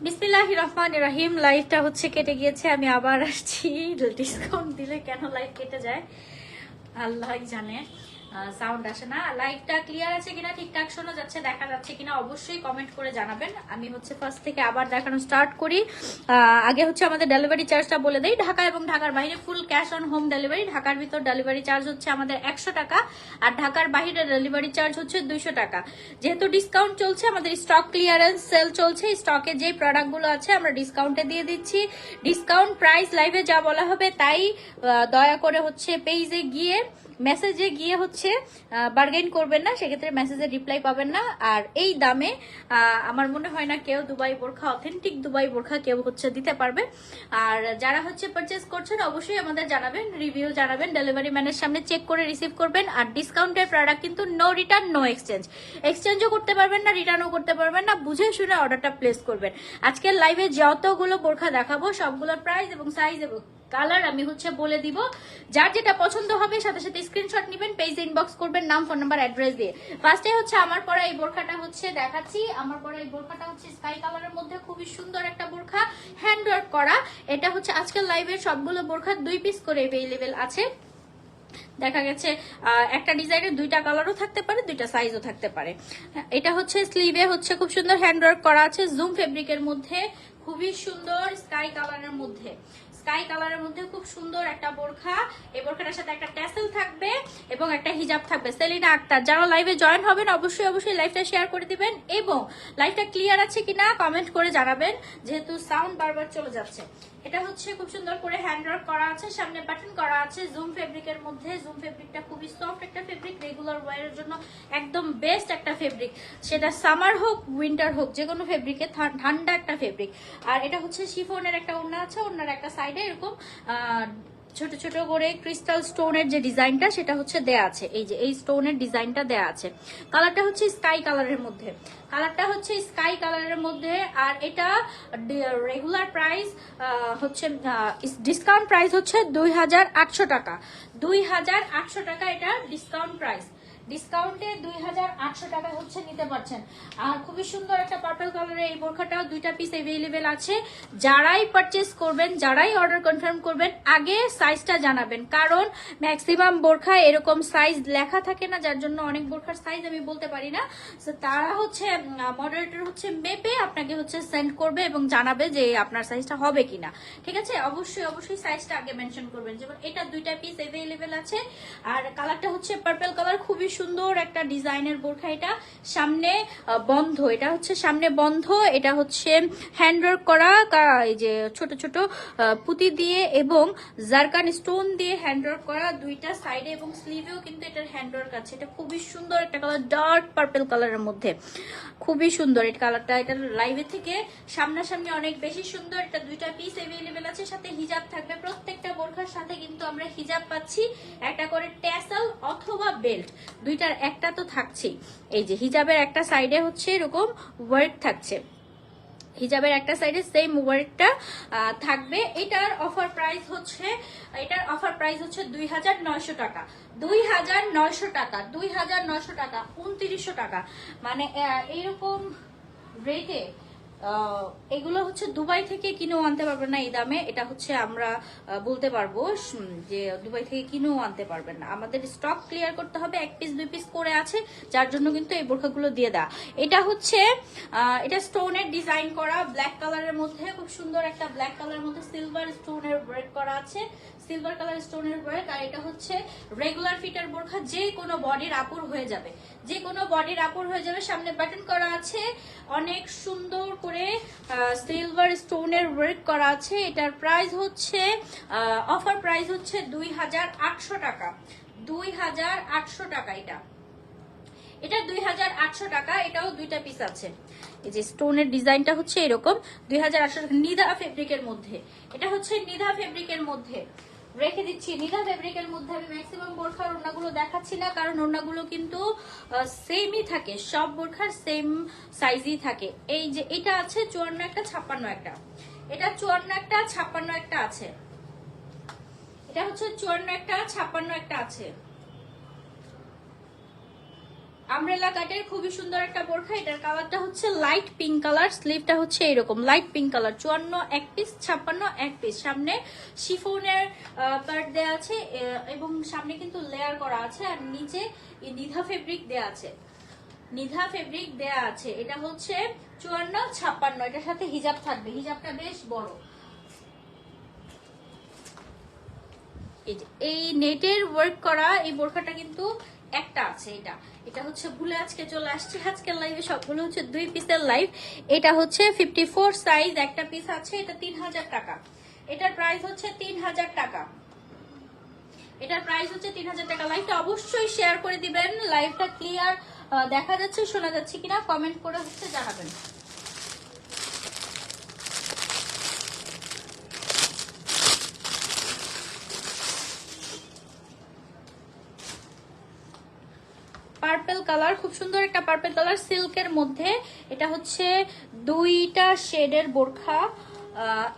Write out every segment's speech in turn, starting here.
বিসমিল্লাহির রহমানির রহিম। লাইভটা হচ্ছে কেটে গিয়েছে, আমি আবার আসছি। ডিসকাউন্ট দিলে কেন লাইভ কেটে যায় আল্লাহই জানে। সাউন্ড আসে না। লাইভটা ক্লিয়ার আছে কিনা, ঠিকঠাক শোনা যাচ্ছে, দেখা যাচ্ছে কিনা অবশ্যই কমেন্ট করে জানাবেন। আমি হচ্ছে ফার্স্ট থেকে আবার দেখানো স্টার্ট করি। আগে হচ্ছে আমাদের ডেলিভারি চার্জটা বলে দেই। ঢাকা এবং ঢাকার বাইরে full cash on home delivery. ঢাকার ভিতর ডেলিভারি চার্জ হচ্ছে আমাদের 100 টাকা, আর ঢাকার বাইরে ডেলিভারি চার্জ হচ্ছে 200 টাকা। যেহেতু ডিসকাউন্ট চলছে, আমাদের স্টক ক্লিয়ারেন্স সেল চলছে, স্টকে যে প্রোডাক্টগুলো আছে আমরা ডিসকাউন্টে দিয়ে দিচ্ছি। ডিসকাউন্ট প্রাইস লাইভে যা বলা হবে তাই দয়া করে হচ্ছে পেজে গিয়ে মেসেজে গিয়ে হচ্ছে বার্গেন করবেন না, সেক্ষেত্রে মেসেজে রিপ্লাই পাবেন না। আর এই দামে আমার মনে হয় না কেউ দুবাই বোরখা, অথেন্টিক দুবাই বোরখা কেউ হচ্ছে দিতে পারবে। আর যারা হচ্ছে পারচেস করছেন অবশ্যই আমাদের জানাবেন, রিভিউ জানাবেন, ডেলিভারি ম্যানের সামনে চেক করে রিসিভ করবেন। আর ডিসকাউন্টের প্রোডাক্ট কিন্তু নো রিটার্ন নো এক্সচেঞ্জ, এক্সচেঞ্জও করতে পারবেন না, রিটার্নও করতে পারবেন না, বুঝে শুনে অর্ডারটা প্লেস করবেন। আজকের লাইভে যতগুলো বোরখা দেখাবো সবগুলোর প্রাইস এবং সাইজ এবং কালার আমি হচ্ছে বলে দিব। যার যেটা পছন্দ হবে সাথে সাথে স্ক্রিনশট নেবেন, পেজ ইনবক্স করবেন নাম, ফোন নাম্বার, অ্যাড্রেস দিয়ে। ফার্স্টে হচ্ছে আমার পরা এই বোরখাটা হচ্ছে দেখাচ্ছি। আমার পরা এই বোরখাটা হচ্ছে স্কাই কালারের মধ্যে খুবই সুন্দর একটা বোরখা, হ্যান্ড ওয়ার্ক করা। এটা হচ্ছে আজকের লাইভের সবগুলো বোরখা 2 পিস করে अवेलेबल আছে। দেখা গেছে একটা ডিজাইনের 2টা কালারও থাকতে পারে, 2টা সাইজও থাকতে পারে। এটা হচ্ছে স্লিভে হচ্ছে খুব সুন্দর হ্যান্ড ওয়ার্ক করা আছে, জুম ফেব্রিকের মধ্যে খুবই সুন্দর স্কাই কালারের মধ্যে, স্কাই কালারের মধ্যে খুব সুন্দর একটা বোরখা। এই বোরখাটার সাথে একটা ট্যাসেল থাকবে এবং একটা হিজাব থাকবে। সেলিনা আক্তার যারা লাইভে জয়েন হবেন অবশ্যই অবশ্যই লাইভটা শেয়ার করে দিবেন এবং লাইভটা ক্লিয়ার আছে কিনা কমেন্ট করে জানাবেন, যেহেতু সাউন্ড বারবার চলে যাচ্ছে। এটা হচ্ছে খুব সুন্দর করে হ্যান্ড ওয়ার্ক করা আছে, সামনে বাটন করা আছে, জুম ফেব্রিকের মধ্যে। জুম ফেব্রিকটা খুবই সফট একটা ফেব্রিক, রেগুলার ওয়্যারের জন্য একদম বেস্ট একটা ফেব্রিক, সেটা সামার হোক উইন্টার হোক যে কোনো ফেব্রিকে ঠান্ডা একটা ফেব্রিক। আর এটা হচ্ছে শিফনের একটা ওড়না আছে, ওড়নার একটা সাইডে এরকম ছোট ছোট করে ক্রিস্টাল স্টোনের যে ডিজাইনটা সেটা হচ্ছে দেয়া আছে। এই যে এই স্টোনের ডিজাইনটা দেয়া আছে। কালারটা হচ্ছে স্কাই কালারের মধ্যে, কালারটা হচ্ছে স্কাই কালারের মধ্যে। আর এটা রেগুলার প্রাইস হচ্ছে, ডিসকাউন্ট প্রাইস হচ্ছে 2800 টাকা। 2800 টাকা এটা ডিসকাউন্ট প্রাইস। ডিসকাউন্টে 2800 টাকা হচ্ছে নিতে পারছেন। আর খুবই সুন্দর একটা পার্পল কালারের এই বোরখাটাও 2টা পিস अवेलेबल আছে। যারাই পারচেস করবেন, যারাই অর্ডার কনফার্ম করবেন আগে সাইজটা জানাবেন, কারণ ম্যাক্সিমাম বোরখা এরকম সাইজ লেখা থাকে না, যার জন্য অনেক বোরখার সাইজ আমি বলতে পারি না। তারা হচ্ছে মডারেটর হচ্ছে মেপে আপনাকে হচ্ছে সেন্ড করবে এবং জানাবে যে আপনার সাইজটা হবে কিনা। ঠিক আছে, অবশ্যই অবশ্যই সাইজটা আগে মেনশন করবেন। যেমন এটা 2টা পিস अवेलेबल আছে। আর কালারটা হচ্ছে পার্পল কালার, খুবই সুন্দর একটা ডিজাইনের বোরখা। এটা সামনে বন্ধ, এটা হচ্ছে সামনে বন্ধ, এটা হচ্ছে হ্যান্ড ওয়ার্ক করা, এই যে ছোট ছোট পুঁতি দিয়ে এবং জারকান স্টোন দিয়ে হ্যান্ড ওয়ার্ক করা 2টা সাইডে এবং স্লিভেও কিন্তু এটার হ্যান্ড ওয়ার্ক আছে। এটা খুবই সুন্দর একটা কালার, ডার্ক পার্পল কালারের মধ্যে খুবই সুন্দর এই কালারটা। এটা লাইভে থেকে সামনাসামনি অনেক বেশি সুন্দর। এটা 2টা পিস अवेलेबल আছে, সাথে হিজাব থাকবে। প্রত্যেকটা বোরখার সাথে কিন্তু আমরা হিজাব পাচ্ছি, একটা করে ট্যাসেল অথবা বেল্ট, 2টার একটা তো থাকছেই। এই যে হিজাবের একটা সাইডে হচ্ছে এরকম ওয়ার্ক থাকছে, হিজাবের একটা সাইডে সেম ওয়ার্কটা থাকবে। এটার অফার প্রাইস হচ্ছে, এটার অফার প্রাইস হচ্ছে 2900 টাকা। 2900 টাকা, 2900 টাকা, 2900 টাকা, মানে এইরকম রেটে এগুলো হচ্ছে দুবাই থেকে কিনেও আনতে পারবেন না এই দামে। এটা হচ্ছে আমরা বলতে পারবো যে দুবাই থেকে কিনেও আনতে পারবেন না। আমাদের স্টক ক্লিয়ার করতে হবে, 1 পিস 2 পিস করে আছে, যার জন্য কিন্তু এই বোরখাগুলো দিয়ে দেয়া। এটা হচ্ছে এটা স্টোনের ডিজাইন করা, ব্ল্যাক কালারের মধ্যে খুব সুন্দর একটা ব্ল্যাক কালারের মধ্যে সিলভার স্টোনের ওয়ার্ক করা আছে, সিলভার কালার স্টোনের ওয়ার্ক। আর এটা হচ্ছে রেগুলার ফিটার বোরখা, যে কোনো বডির আপুর হয়ে যাবে, যে কোনো বডির আপুর হয়ে যাবে। সামনে বাটন করা আছে, অনেক সুন্দর করে সিলভার স্টোনের ওয়ার্ক করা আছে। এটার প্রাইস হচ্ছে অফার প্রাইস হচ্ছে 2800 টাকা। 2800 টাকা এটা, এটা 2800 টাকা। এটাও 2টা পিস আছে। এই যে স্টোনের ডিজাইনটা হচ্ছে এরকম, 2800 টাকা। নিদা ফেব্রিকের মধ্যে, এটা হচ্ছে নিদা ফেব্রিকের মধ্যে রেখে দিচ্ছি। নিদা ফেব্রিকের মধ্যে আমি ম্যাক্সিমাম বোরখার ওড়নাগুলো দেখাচ্ছি না, কারণ ওড়নাগুলো কিন্তু সেমই থাকে, সব বোরখার সেম সাইজই থাকে। এই যে এটা আছে 54 একটা, 56 একটা, এটা 54 একটা, 56 একটা আছে। এটা হচ্ছে 54 একটা, 56 একটা আছে। আমব্রেলা কাটের খুবই সুন্দর একটা বোরখা। এটার কালারটা হচ্ছে লাইট পিঙ্ক কালার, স্লিভটা হচ্ছে এরকম লাইট পিঙ্ক কালার। 54 এক পিস, 56 এক পিস। সামনে শিফনের পার্ট দেওয়া আছে এবং সামনে কিন্তু লেয়ার করা আছে, আর নিচে নিধা ফেব্রিক দেওয়া আছে, নিধা ফেব্রিক দেয়া আছে। এটা হচ্ছে 54 56। এটার সাথে হিজাব থাকবে, হিজাবটা বেশ বড়। এই নেটের ওয়ার্ক করা এই বোরখাটা কিন্তু একটা আছে। এটা হচ্ছে ভুলে আজকে চলে আসছে, আজকের লাইভে সবগুলো হচ্ছে 2 পিসের লাইভ। এটা হচ্ছে 54 সাইজ, একটা পিস আছে। এটা 3000 টাকা। এটার প্রাইস হচ্ছে 3000 টাকা। এটার প্রাইস হচ্ছে 3000 টাকা। লাইভটা অবশ্যই শেয়ার করে দিবেন। লাইভটা ক্লিয়ার দেখা যাচ্ছে, শোনা যাচ্ছে কিনা কমেন্ট করে হচ্ছে জানাবেন। পার্পল কালার, খুব সুন্দর একটা পার্পল কালার সিল্কের মধ্যে। এটা হচ্ছে 2টা শেডের বোরখা।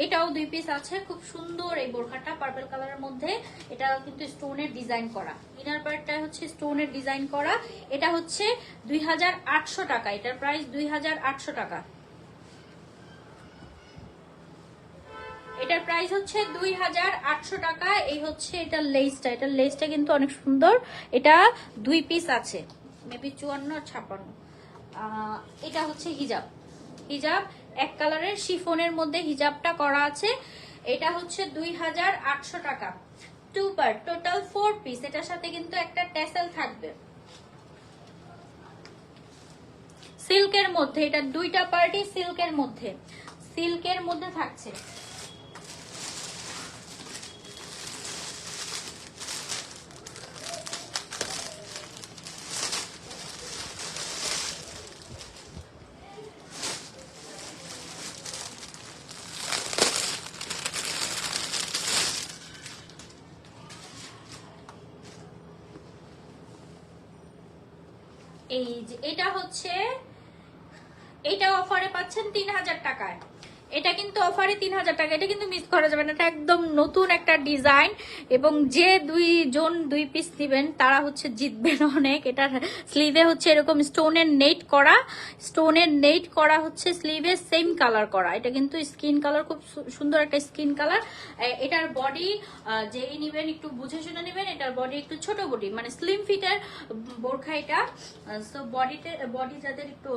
এটাও 2 পিস আছে। খুব সুন্দর এই বোরখাটা পার্পল কালারের মধ্যে। এটা কিন্তু স্টোনের ডিজাইন করা, ইনার পার্টটা হচ্ছে স্টোনের ডিজাইন করা। এটা হচ্ছে 2800 টাকা। এটার প্রাইস 2800 টাকা। এটার প্রাইস হচ্ছে 2800 টাকা। এই হচ্ছে এটার লেসটা, এটার লেসটা কিন্তু অনেক সুন্দর। এটা 2 পিস আছে, মেবি 54 আর 56। এটা হচ্ছে হিজাব, হিজাব এক কালারের শিফনের মধ্যে হিজাবটা করা আছে। এটা হচ্ছে 2800 টাকা। 2 পার্ট, টোটাল 4 পিস। এটার সাথে কিন্তু একটা ট্যাসেল থাকবে সিল্কের মধ্যে। এটা 2টা পার্টি সিল্কের মধ্যে, সিল্কের মধ্যে থাকছে। এই যে এটা হচ্ছে, এটা অফারে পাচ্ছেন 3000 টাকায়। এটা কিন্তু অফারে 3000 টাকা। এটা কিন্তু মিস করা যাবে না, এটা একদম নতুন একটা ডিজাইন। এবং যে 2 পিস দিবেন তারা হচ্ছে জিতবেন অনেক। এটা স্লিভে হচ্ছে এরকম স্টোনের নেট করা, স্টোনের নেট করা হচ্ছে স্লিভে, সেম কালার করা। এটা কিন্তু স্কিন কালার, খুব সুন্দর একটা স্কিন কালার। এটার বডি যেই নিবেন একটু বুঝে শুনে নেবেন। এটার বডি একটু ছোট বডি, মানে স্লিম ফিটের বোরখা এটা। সো বডি যাদের একটু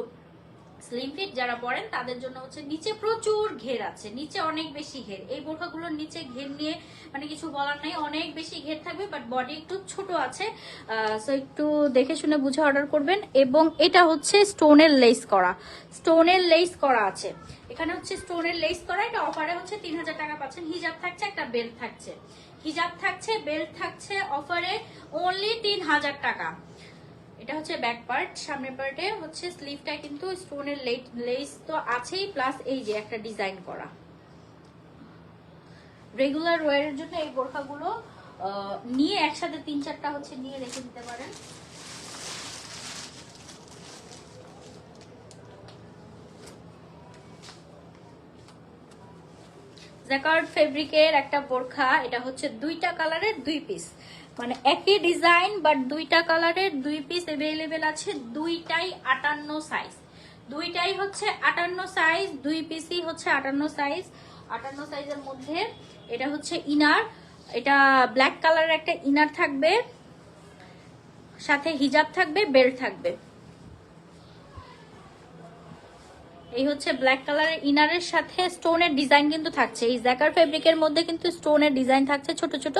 স্লিম ফিট যারা পরেন তাদের জন্য হচ্ছে নিচে প্রচুর ঘের আছে, নিচে অনেক বেশি ঘের। এই বোরখাগুলোর নিচে ঘের নিয়ে মানে কিছু বলার নাই, অনেক বেশি ঘের থাকবে, বাট বডি একটু ছোট আছে। সো একটু দেখে শুনে বুঝে অর্ডার করবেন। এবং এটা হচ্ছে স্টোনের লেস করা, স্টোনের লেস করা আছে। এখানে হচ্ছে স্টোনের লেস করা। এটা অফারে হচ্ছে 3000 টাকা পাচ্ছেন। হিজাব থাকছে, একটা বেল্ট থাকছে, হিজাব থাকছে, বেল্ট থাকছে অফারে অনলি 3000 টাকা। এটা হচ্ছে ব্যাক পার্ট। সামনের পার্টে হচ্ছে স্লিভটা কিন্তু স্টোনের লেস তো আছেই, প্লাস এই যে একটা ডিজাইন করা। রেগুলার ওয়্যারের জন্য এই বোরখাগুলো নিয়ে একসাথে 3-4টা হচ্ছে নিয়ে রেখে দিতে পারেন। জ্যাকার্ড ফেব্রিকের একটা বোরখা। এটা হচ্ছে 2টা কালারের 2 পিস, মানে একই ডিজাইন বাট 2টা কালারের 2 পিস अवेलेबल আছে। 2টাই 58 সাইজ, 2টাই হচ্ছে 58 সাইজ। 2 পিসই হচ্ছে 58 সাইজ, 58 সাইজের মধ্যে। এটা হচ্ছে ইনার, এটা ব্ল্যাক কালারের একটা ইনার থাকবে, সাথে হিজাব থাকবে, বেল্ট থাকবে। এই হচ্ছে ব্ল্যাক কালারের ইনারের সাথে স্টোনের ডিজাইন কিন্তু থাকছে। এই জ্যাকার ফেব্রিকের মধ্যে কিন্তু স্টোনের ডিজাইন থাকছে, ছোট ছোট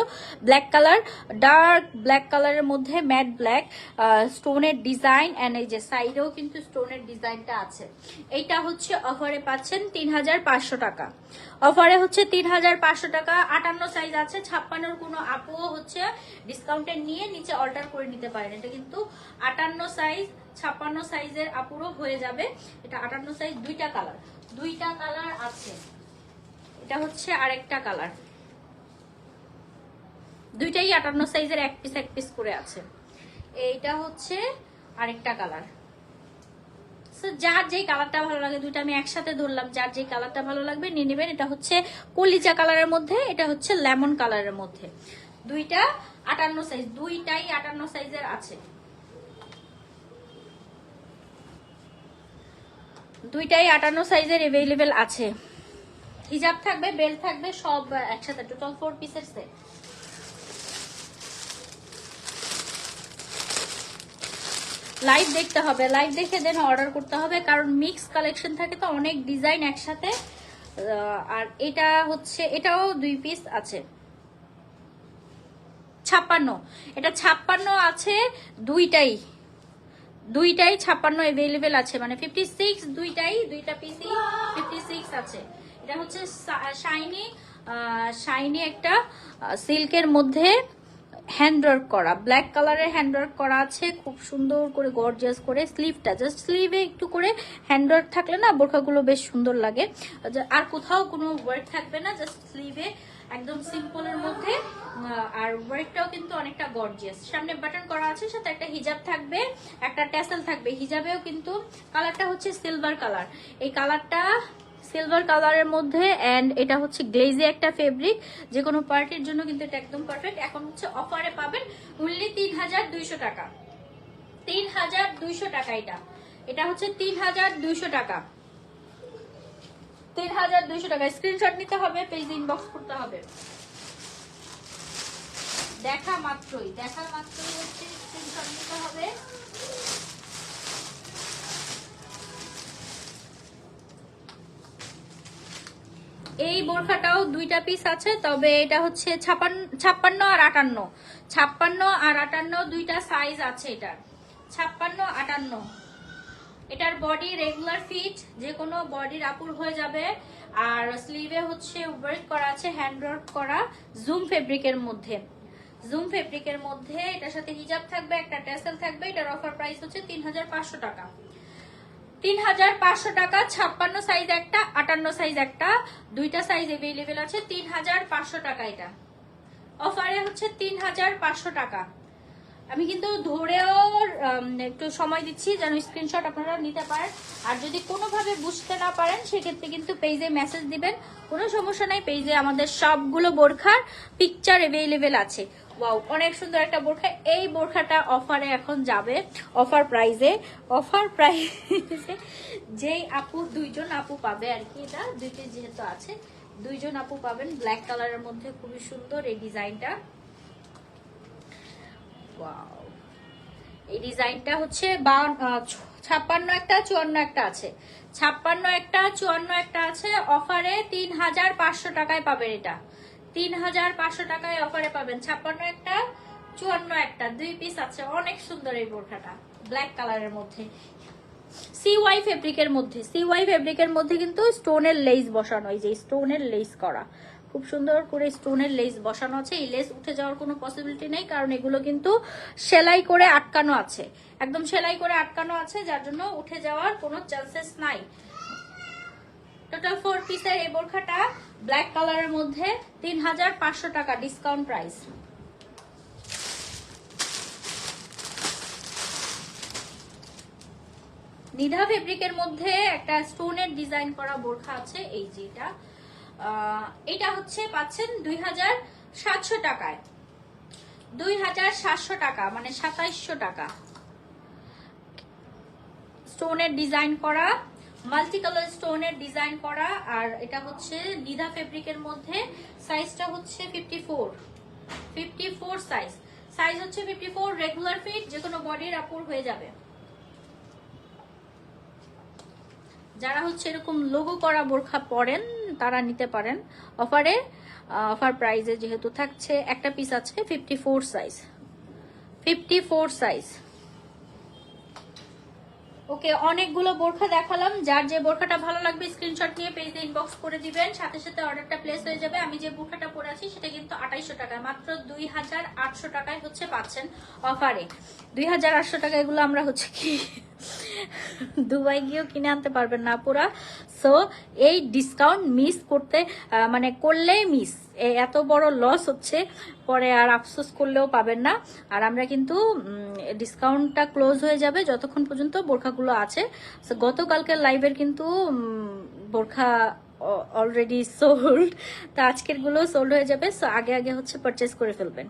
ব্ল্যাক কালার, ডার্ক ব্ল্যাক কালারের মধ্যে ম্যাট ব্ল্যাক স্টোনের ডিজাইন। এন্ড এই যে সাইডেও কিন্তু স্টোনের ডিজাইনটা আছে। এইটা হচ্ছে অফারে পাচ্ছেন 3500 টাকা। অফারে হচ্ছে 3500 টাকা। 58 সাইজ আছে, 56-র কোনো আপুও হচ্ছে ডিসকাউন্টে নিয়ে নিচে অর্ডার করে নিতে পারেন। এটা কিন্তু 58 সাইজ, 56 সাইজের আপুরও হয়ে যাবে। এটা 58 সাইজ, 2টা কালার, 2টা কালার আছে। এটা হচ্ছে আরেকটা কালার, 2টাই 58 সাইজের, এক পিস করে আছে। এইটা হচ্ছে আরেকটা কালার। যার যেই কালারটা ভালো লাগে, 2টা আমি একসাথে ধরলাম, যার যেই কালারটা ভালো লাগবে নিয়ে নেবেন। এটা হচ্ছে কলিজা কালারের মধ্যে, এটা হচ্ছে লেমন কালারের মধ্যে। 2টা 58 সাইজ, 2টাই 58 সাইজের আছে। দুইটাই 58 সাইজের अवेलेबल আছে। হিজাব থাকবে, বেল্ট থাকবে, সব একসাথে, টোটাল 4 পিসের সেট। লাইভ দেখতে হবে, লাইভ দেখে দেন অর্ডার করতে হবে, কারণ মিক্স কালেকশন থাকে তো অনেক ডিজাইন একসাথে। আর এটা হচ্ছে, এটাও 2 পিস আছে। 56, এটা 56 আছে, দুইটাই 56 अवेलेबल আছে, মানে 56 দুইটা পিসই 56 আছে। এটা হচ্ছে শাইনি একটা সিল্কের মধ্যে হ্যান্ডওয়ার্ক করা, ব্ল্যাক কালারের হ্যান্ডওয়ার্ক করা আছে, খুব সুন্দর করে গর্জিয়াস করে। স্লিভটা জাস্ট স্লিভে একটু করে হ্যান্ডওয়ার্ক থাকলে না বোরখাগুলো বেশ সুন্দর লাগে। আর কোথাও কোনো ওয়ার্ক থাকবে না, জাস্ট স্লিভে একদম সিম্পলের মধ্যে। আর ওয়ার্কটাও কিন্তু অনেকটা গর্জিয়াস। সামনে বাটন করা আছে, সাথে একটা হিজাব থাকবে, একটা ট্যাসেল থাকবে। হিজাবেও কিন্তু কালারটা হচ্ছে সিলভার কালার, এই কালারটা সিলভার কালারের মধ্যে। এন্ড এটা হচ্ছে গ্লেজি একটা ফেব্রিক, যে কোনো পার্টির জন্য কিন্তু এটা একদম পারফেক্ট। এখন হচ্ছে অফারে পাবেন অনলি 3200 টাকা। 3200 টাকা এটা হচ্ছে 3200 টাকা। 3200 টাকা। স্ক্রিনশট নিতে হবে, পেজ ইনবক্স করতে হবে। দেখা মাত্রই হচ্ছে স্ক্রিনশট নিতে হবে। এই বোরখাটাও 2টা পিস আছে, তবে এটা হচ্ছে 56 আর 58। 56 আর 58 দুইটা সাইজ আছে এটা। 56, 58। এটার বডি রেগুলার ফিট, যে কোনো বডির আপুর হয়ে যাবে। আর স্লিভে হচ্ছে ওয়ার্ক করা আছে, হ্যান্ড ওয়ার্ক করা, জুম ফেব্রিকের মধ্যে। এটার সাথে হিজাব থাকবে, একটা ট্যাসেল থাকবে। এটার অফার প্রাইস হচ্ছে 3500 টাকা। 3500 টাকা। 56 সাইজ একটা, 58 সাইজ একটা, দুইটা সাইজ अवेलेबल আছে। 3500 টাকা এটা অফারে হচ্ছে 3500 টাকা। আমি কিন্তু ধরেও একটু সময় দিচ্ছি যেন স্ক্রিনশট আপনারা নিতে পারেন। আর যদি কোনোভাবে বুঝতে না পারেন সেক্ষেত্রে কিন্তু পেজে মেসেজ দিবেন, কোনো সমস্যা নাই। পেজে আমাদের সবগুলো বোরখার পিকচার अवेलेबल আছে। ওয়াও, অনেক সুন্দর একটা বোরখা। এই বোরখাটা অফারে এখন যাবে, অফার প্রাইসে যেই আপু, 2জন আপু পাবে আর কি। এটা 2 পিস যেহেতু আছে, 2জন আপু পাবেন। ব্ল্যাক কালারের মধ্যে খুবই সুন্দর এই ডিজাইনটা। ওয়াও, এই ডিজাইনটা হচ্ছে 56 একটা, 54 একটা আছে। 56 একটা, 54 একটা আছে। অফারে 3500 টাকায় পাবেন এটা। 3500 টাকায় অফারে পাবেন। 56 একটা, 54 একটা, 2 পিস আছে। অনেক সুন্দর এই বোরখাটা, ব্ল্যাক কালারের মধ্যে, সিওয়াই ফেব্রিকের মধ্যে কিন্তু স্টোনের লেস বসানো। এই যে স্টোনের লেস করা, খুব সুন্দর করে স্টোনের লেস বসানো আছে। এই লেস উঠে যাওয়ার কোনো পসিবিলিটি নেই, কারণ এগুলো কিন্তু সেলাই করে আটকানো আছে, একদম সেলাই করে আটকানো আছে, যার জন্য উঠে যাওয়ার কোনো চান্সেস নাই। টোটাল 4 পিসের এই বোরখাটা ব্ল্যাক কালারের মধ্যে 3500 টাকা ডিসকাউন্ট প্রাইস। নিধা ফেব্রিকের মধ্যে একটা স্টোনের ডিজাইন করা বোরখা আছে। এই যে এটা হচ্ছে পাচ্ছেন 2700 টাকায়। 2700 টাকা মানে 2700 টাকা। স্টোনের ডিজাইন করা, মাল্টি কালার স্টোনের ডিজাইন করা। আর এটা হচ্ছে নিধা ফেব্রিকের মধ্যে। সাইজটা হচ্ছে 54 সাইজ হচ্ছে 54, রেগুলার ফিট, যে কোনো বডির আপুর হয়ে যাবে। যারা হচ্ছে এরকম লোগো করা বোরখা পরেন তারা নিতে পারেন অফারে। অফার প্রাইসে যেহেতু থাকছে, একটা পিস আছে 54 সাইজ। ওকে, অনেকগুলো বোরখা দেখালাম। যার যে বোরখাটা ভালো লাগবে স্ক্রিনশট নিয়ে পেজে ইনবক্স করে দিবেন, সাথে সাথে অর্ডারটা প্লেস হয়ে যাবে। আমি যে বোরখাটা পরে আছি সেটা কিন্তু 2800 টাকায়, মাত্র 2800 টাকায় হচ্ছে পাচ্ছেন অফারে। 2800 টাকা এগুলো আমরা হচ্ছে কি দুবাই গিয়েও কিনে আনতে পারবেন না পুরা। সো এই ডিসকাউন্ট মিস করতে মানে করলেই মিস, এত বড় লস হচ্ছে, পরে আর আফসোস করলেও পাবেন না। আর আমরা কিন্তু ডিসকাউন্টটা ক্লোজ হয়ে যাবে যতক্ষণ পর্যন্ত বোরখাগুলো আছে। সো গতকালকের লাইভের কিন্তু বোরখা অলরেডি সোল্ড, তো আজকের গুলো সোল্ড হয়ে যাবে। সো আগে হচ্ছে পারচেস করে ফেলবেন।